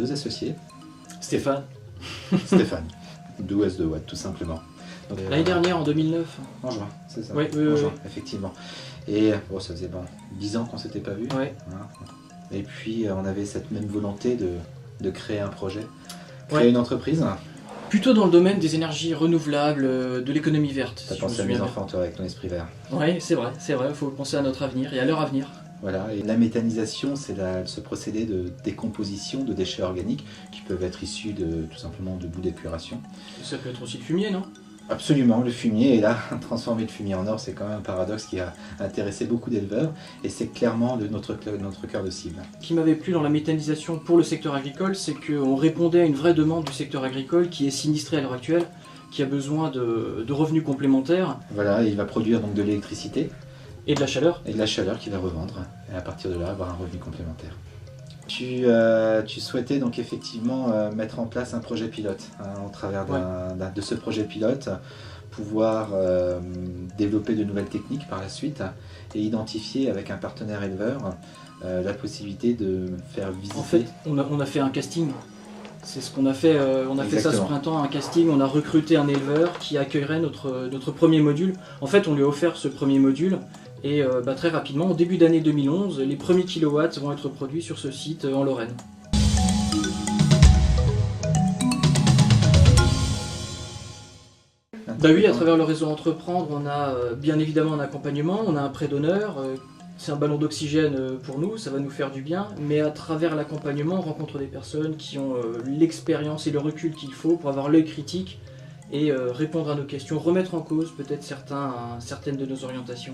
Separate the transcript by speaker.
Speaker 1: 2 associés.
Speaker 2: Stéphane.
Speaker 1: Stéphane, d'où S2Watt, tout simplement.
Speaker 2: L'année dernière, en 2009.
Speaker 1: En juin, c'est ça.
Speaker 2: Oui,
Speaker 1: en juin, effectivement. Et bon, ça faisait 10 ans qu'on s'était pas vu.
Speaker 2: Ouais.
Speaker 1: Et puis on avait cette même volonté de créer un projet, créer une entreprise.
Speaker 2: Plutôt dans le domaine des énergies renouvelables, de l'économie verte.
Speaker 1: T'as pensé à mes enfants, toi, avec ton esprit vert.
Speaker 2: Oui, c'est vrai, il faut penser à notre avenir et à leur avenir.
Speaker 1: Voilà, et la méthanisation, c'est ce procédé de décomposition de déchets organiques qui peuvent être issus tout simplement de bouts d'épuration.
Speaker 2: Ça peut être aussi le fumier, non?
Speaker 1: Absolument, le fumier, et là, transformer le fumier en or, c'est quand même un paradoxe qui a intéressé beaucoup d'éleveurs, et c'est clairement notre cœur de cible.
Speaker 2: Ce qui m'avait plu dans la méthanisation pour le secteur agricole, c'est qu'on répondait à une vraie demande du secteur agricole qui est sinistré à l'heure actuelle, qui a besoin de revenus complémentaires.
Speaker 1: Voilà, et il va produire donc de l'électricité.
Speaker 2: Et de la chaleur.
Speaker 1: Et de la chaleur qu'il va revendre, et à partir de là, avoir un revenu complémentaire. Tu souhaitais donc effectivement mettre en place un projet pilote, au travers de ce projet pilote, pouvoir développer de nouvelles techniques par la suite et identifier avec un partenaire éleveur la possibilité de faire visiter.
Speaker 2: En fait, on a fait un casting. C'est ce qu'on a fait, on a fait ça ce printemps, un casting, on a recruté un éleveur qui accueillerait notre premier module. En fait, on lui a offert ce premier module. Et très rapidement, au début d'année 2011, les premiers kilowatts vont être produits sur ce site en Lorraine. Bah oui, à travers le réseau Entreprendre, on a bien évidemment un accompagnement, on a un prêt d'honneur, c'est un ballon d'oxygène pour nous, ça va nous faire du bien, mais à travers l'accompagnement, on rencontre des personnes qui ont l'expérience et le recul qu'il faut pour avoir l'œil critique et répondre à nos questions, remettre en cause peut-être certaines de nos orientations.